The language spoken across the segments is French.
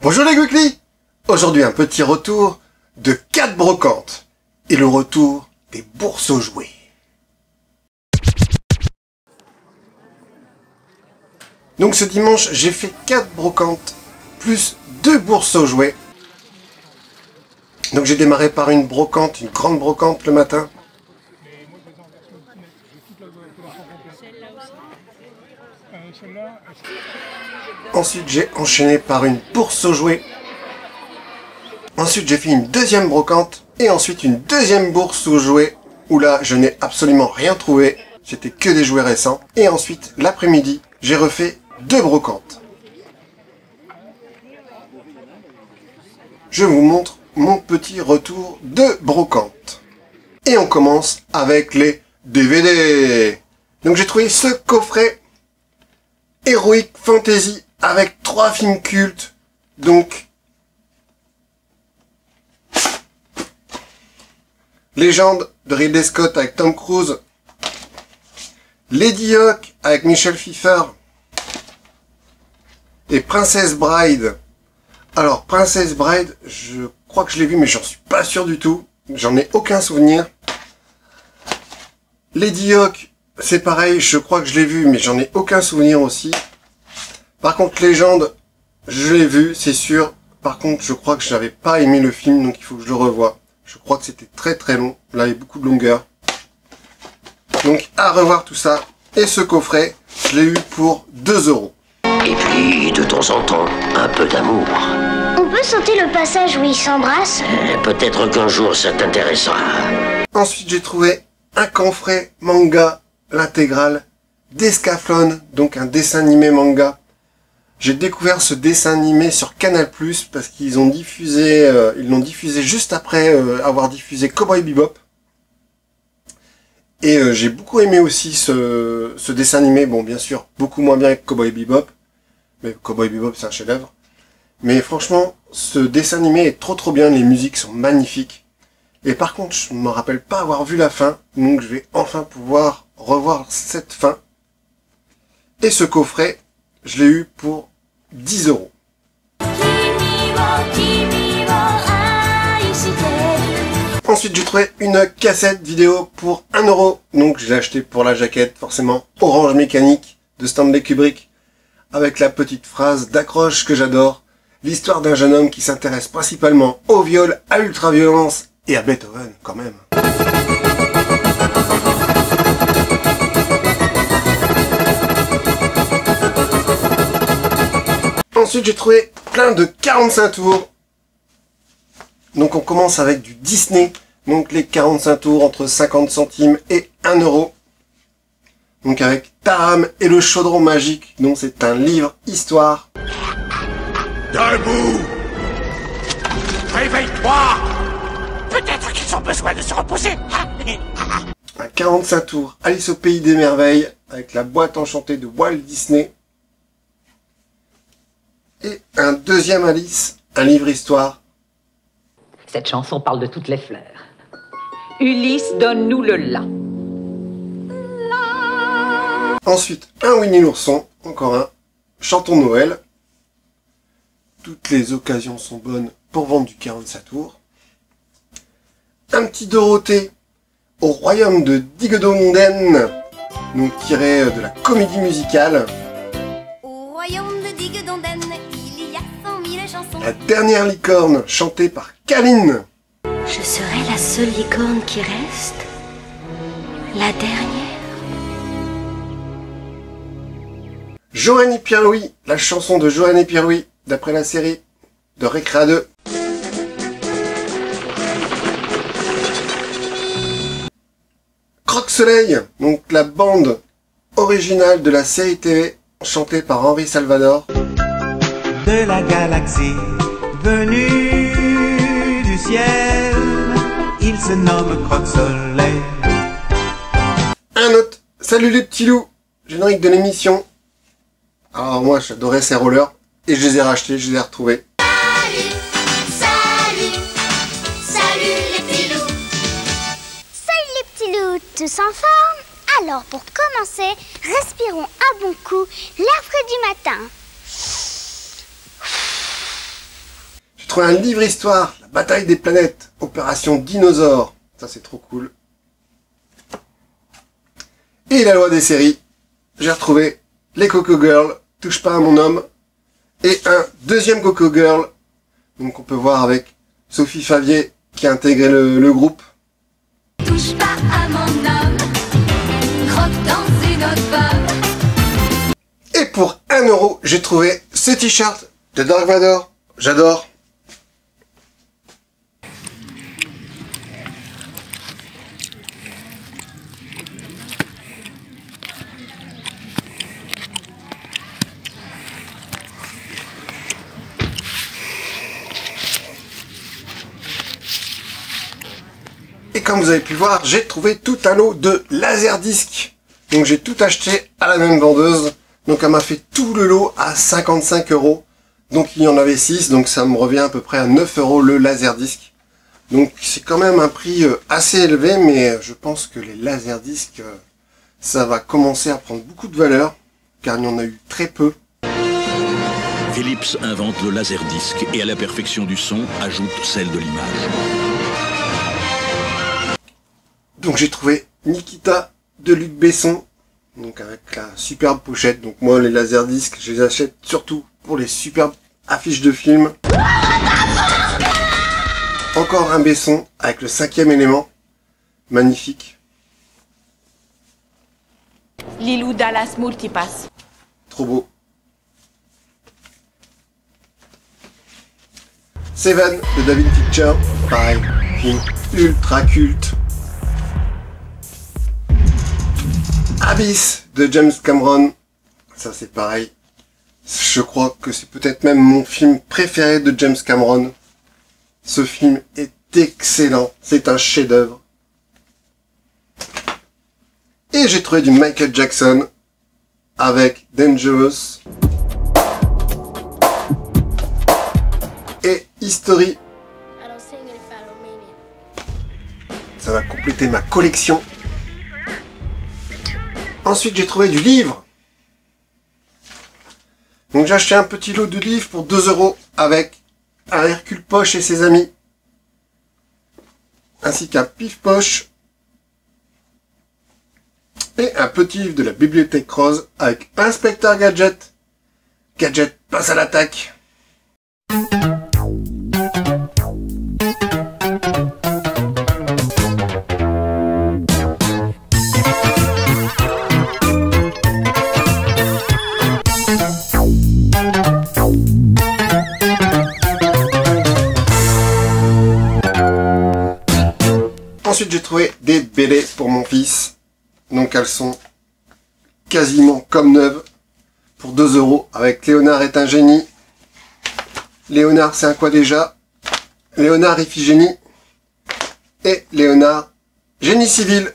Bonjour les Geekly. Aujourd'hui un petit retour de 4 brocantes et le retour des bourses aux jouets. Donc ce dimanche j'ai fait 4 brocantes plus 2 bourses aux jouets. Donc j'ai démarré par une brocante, une grande brocante le matin. Ensuite j'ai enchaîné par une bourse aux jouets. Ensuite j'ai fait une deuxième brocante et ensuite une deuxième bourse aux jouets où là je n'ai absolument rien trouvé, c'était que des jouets récents. Et ensuite l'après-midi j'ai refait 2 brocantes. Je vous montre mon petit retour de brocante. Et on commence avec les DVD. Donc j'ai trouvé ce coffret Heroic Fantasy avec 3 films cultes. Donc Légende de Ridley Scott avec Tom Cruise, Lady Hawk avec Michelle Pfeiffer et Princess Bride. Alors Princess Bride, je crois que je l'ai vu mais j'en suis pas sûr du tout, j'en ai aucun souvenir. Lady Hawk, c'est pareil, je crois que je l'ai vu mais j'en ai aucun souvenir aussi. Par contre Légende, je l'ai vu, c'est sûr. Par contre je crois que je n'avais pas aimé le film, donc il faut que je le revoie. Je crois que c'était très très long, là il y a beaucoup de longueur. Donc à revoir tout ça. Et ce coffret, je l'ai eu pour 2 €. Et puis, de temps en temps, un peu d'amour. On peut sauter le passage où ils s'embrassent? Peut-être qu'un jour ça t'intéressera. Ensuite j'ai trouvé un coffret manga, l'intégrale d'Escaflowne, donc un dessin animé manga. J'ai découvert ce dessin animé sur Canal+, parce qu'ils ont diffusé, ils l'ont diffusé juste après avoir diffusé Cowboy Bebop. Et j'ai beaucoup aimé aussi ce dessin animé. Bon, bien sûr, beaucoup moins bien que Cowboy Bebop, mais Cowboy Bebop c'est un chef-d'œuvre. Mais franchement, ce dessin animé est trop bien. Les musiques sont magnifiques. Et par contre, je me rappelle pas avoir vu la fin, donc je vais enfin pouvoir revoir cette fin. Et ce coffret, je l'ai eu pour 10 €. Ensuite j'ai trouvé une cassette vidéo pour 1 €. Donc je l'ai acheté pour la jaquette, forcément Orange Mécanique de Stanley Kubrick, avec la petite phrase d'accroche que j'adore. L'histoire d'un jeune homme qui s'intéresse principalement au viol, à l'ultraviolence et à Beethoven quand même. Ensuite j'ai trouvé plein de 45 tours. Donc on commence avec du Disney. Donc les 45 tours entre 50 centimes et 1 €. Donc avec Taram et le chaudron magique. Donc c'est un livre histoire. Debout! Réveille-toi! Peut-être qu'ils ont besoin de se reposer. Un 45 tours Alice au pays des merveilles avec la boîte enchantée de Walt Disney. Et un deuxième Alice, un livre histoire. Cette chanson parle de toutes les fleurs. Ulysse, donne-nous le la. Ensuite, un Winnie l'ourson, encore un. Chantons Noël. Toutes les occasions sont bonnes pour vendre du 45 tours. Un petit Dorothée au royaume de Digodonden, donc tiré de la comédie musicale. Au royaume de Digodonden, il y a 100 000 chansons. La dernière licorne, chantée par Kaline. Je serai la seule licorne qui reste. La dernière. Johan et Pierre-Louis, la chanson de Johan et Pierre-Louis, d'après la série de Récréa 2. Croque-Soleil, donc la bande originale de la série TV, chantée par Henri Salvador. De la galaxie venue du ciel, il se nomme Croque-Soleil. Un autre, salut les petits loups, générique de l'émission. Alors moi j'adorais ces rollers, et je les ai rachetés, je les ai retrouvés. Salut les petits loups. Salut les petits loups, tous en forme? Alors pour commencer, respirons à bon coup l'air frais du matin. trouvé un livre histoire, la bataille des planètes, opération dinosaure. Ça c'est trop cool. Et la loi des séries, j'ai retrouvé les Coco Girls, touche pas à mon homme, et un deuxième Coco Girl, donc on peut voir avec Sophie Favier qui a intégré le groupe. Touche pas à mon homme, croque dans une autre pomme. Et pour 1 €, j'ai trouvé ce t-shirt de Dark Vador. J'adore. Et comme vous avez pu voir, j'ai trouvé tout un lot de laserdiscs. Donc j'ai tout acheté à la même vendeuse. Donc elle m'a fait tout le lot à 55 €. Donc il y en avait 6, donc ça me revient à peu près à 9 € le laserdisc. Donc c'est quand même un prix assez élevé, mais je pense que les laserdiscs, ça va commencer à prendre beaucoup de valeur, car il y en a eu très peu. Philips invente le laserdisc et à la perfection du son ajoute celle de l'image. Donc j'ai trouvé Nikita de Luc Besson, donc avec la superbe pochette. Donc moi les laserdiscs, je les achète surtout pour les superbes affiches de films. Encore un Besson avec le 5e élément, magnifique. Lilou Dallas Multipass. Trop beau. Seven de David Fincher, pareil, film ultra culte. Abyss de James Cameron, ça c'est pareil. Je crois que c'est peut-être même mon film préféré de James Cameron. Ce film est excellent, c'est un chef-d'œuvre. Et j'ai trouvé du Michael Jackson avec Dangerous et History. Ça va compléter ma collection. Ensuite, j'ai trouvé du livre. Donc j'ai acheté un petit lot de livres pour 2 € avec un Hercule Poche et ses amis, ainsi qu'un Pif Poche et un petit livre de la Bibliothèque Rose avec Inspecteur Gadget. Gadget passe à l'attaque. Ensuite, j'ai trouvé des BD pour mon fils. Donc, elles sont quasiment comme neuves pour 2 € avec Léonard est un génie. Léonard, c'est un quoi déjà? Léonard Iphigénie. Et Léonard, génie civil.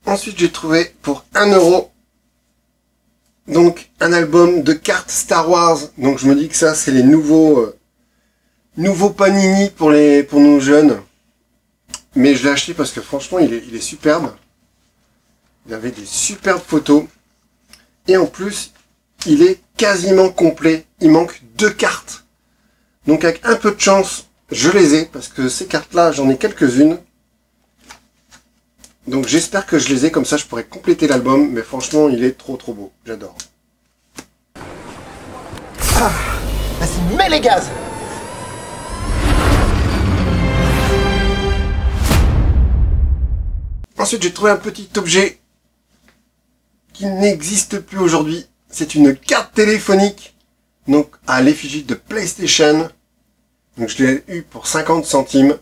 Ensuite, j'ai trouvé pour 1 € donc un album de cartes Star Wars. Donc je me dis que ça c'est les nouveaux Panini pour nos jeunes. Mais je l'ai acheté parce que franchement il est superbe. Il avait des superbes photos. Et en plus il est quasiment complet. Il manque 2 cartes. Donc avec un peu de chance je les ai, parce que ces cartes là j'en ai quelques-unes. Donc j'espère que je les ai, comme ça je pourrais compléter l'album, mais franchement il est trop beau, j'adore. Ah, vas-y, mets les gaz. Ensuite j'ai trouvé un petit objet qui n'existe plus aujourd'hui. C'est une carte téléphonique, donc à l'effigie de PlayStation. Donc je l'ai eu pour 50 centimes.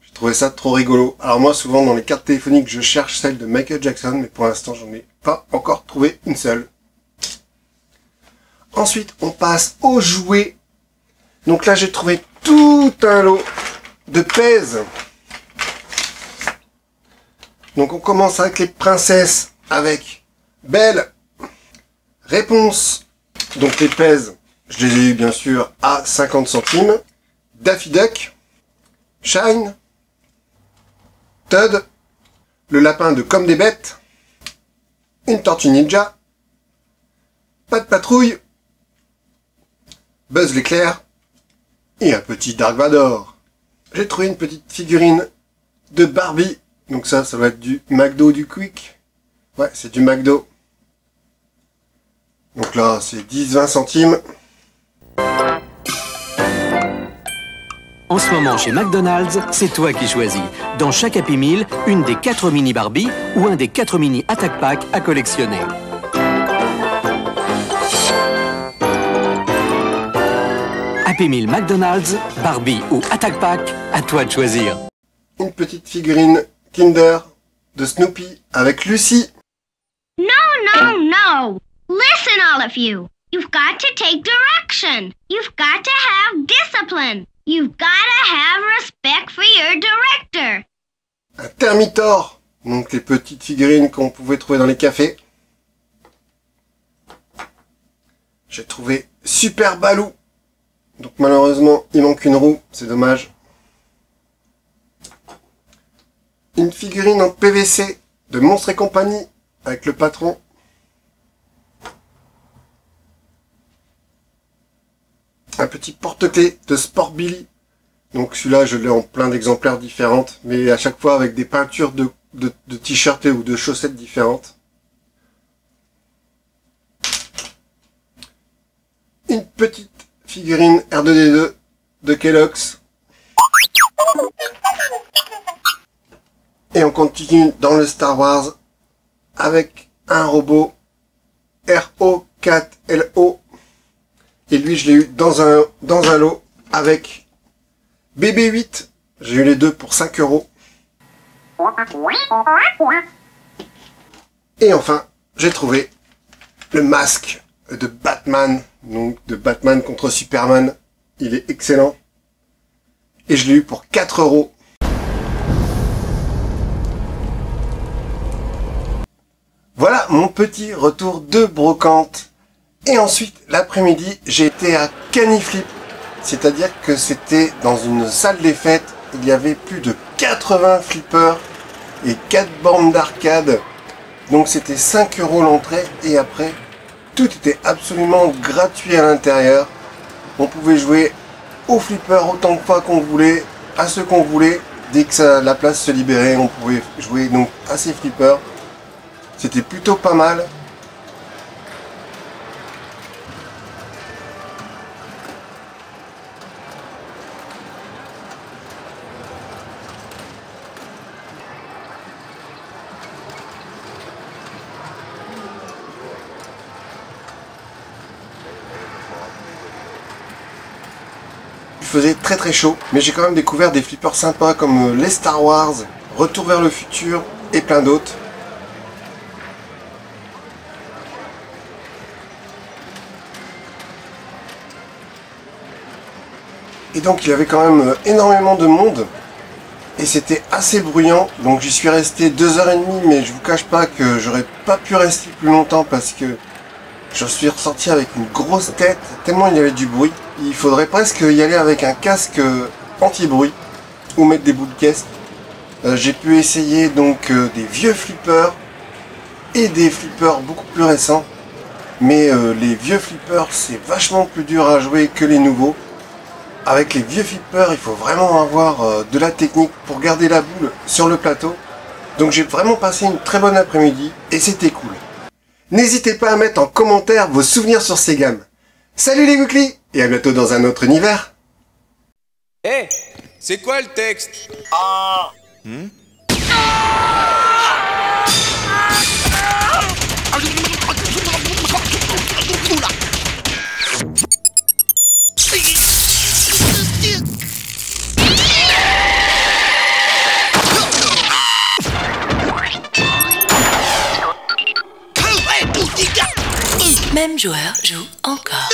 J'ai trouvé ça trop rigolo. Alors moi souvent dans les cartes téléphoniques je cherche celle de Michael Jackson, mais pour l'instant j'en ai pas encore trouvé une seule. Ensuite on passe aux jouets. Donc là j'ai trouvé tout un lot de pèse. Donc on commence avec les princesses, avec Belle, Réponse. Donc les pèse, je les ai eu bien sûr à 50 centimes. Daffy Duck, Shine, Todd, le lapin de Comme des Bêtes, une tortue ninja, Pat Patrouille, Buzz l'éclair et un petit Dark Vador. J'ai trouvé une petite figurine de Barbie. Donc ça doit être du McDo, du Quick. Ouais, c'est du McDo. Donc là, c'est 10-20 centimes. En ce moment, chez McDonald's, c'est toi qui choisis. Dans chaque Happy Meal, une des 4 mini Barbie ou un des 4 mini Attack Pack à collectionner. Happy Meal McDonald's, Barbie ou Attack Pack, à toi de choisir. Une petite figurine Kinder de Snoopy avec Lucie. No! Listen, all of you. You've got to take direction. You've got to have discipline. You've got to have respect for your director. Un Termitor, donc les petites figurines qu'on pouvait trouver dans les cafés. J'ai trouvé Super Balou. Donc malheureusement, il manque une roue, c'est dommage. Une figurine en PVC de Monstres et compagnie avec le patron. Un petit porte-clés de Sport Billy. Donc celui-là, je l'ai en plein d'exemplaires différentes, mais à chaque fois avec des peintures de t-shirts ou de chaussettes différentes. Une petite figurine R2D2 de Kellogg's. Et on continue dans le Star Wars avec un robot RO4LO. Et lui, je l'ai eu dans un lot avec BB-8. J'ai eu les deux pour 5 €. Et enfin, j'ai trouvé le masque de Batman. Donc, de Batman contre Superman. Il est excellent. Et je l'ai eu pour 4 €. Voilà mon petit retour de brocante. Et ensuite, l'après-midi, j'ai été à Caniflip. C'est-à-dire que c'était dans une salle des fêtes. Il y avait plus de 80 flippers et 4 bornes d'arcade. Donc c'était 5 € l'entrée. Et après, tout était absolument gratuit à l'intérieur. On pouvait jouer aux flippers autant de fois qu'on voulait, à ceux qu'on voulait. Dès que la place se libérait, on pouvait jouer donc à ces flippers. C'était plutôt pas mal. Il faisait très très chaud, mais j'ai quand même découvert des flippers sympas comme les Star Wars, Retour vers le futur et plein d'autres. Et donc il y avait quand même énormément de monde et c'était assez bruyant, donc j'y suis resté 2h30, mais je vous cache pas que j'aurais pas pu rester plus longtemps parce que je suis ressorti avec une grosse tête tellement il y avait du bruit. Il faudrait presque y aller avec un casque anti-bruit ou mettre des boules de caisse. J'ai pu essayer donc des vieux flippers et des flippers beaucoup plus récents, mais les vieux flippers c'est vachement plus dur à jouer que les nouveaux. Avec les vieux flippers, il faut vraiment avoir de la technique pour garder la boule sur le plateau. Donc j'ai vraiment passé une très bonne après-midi et c'était cool. N'hésitez pas à mettre en commentaire vos souvenirs sur ces gammes. Salut les weekly et à bientôt dans un autre univers. Hé, c'est quoi le texte? Même joueur joue encore.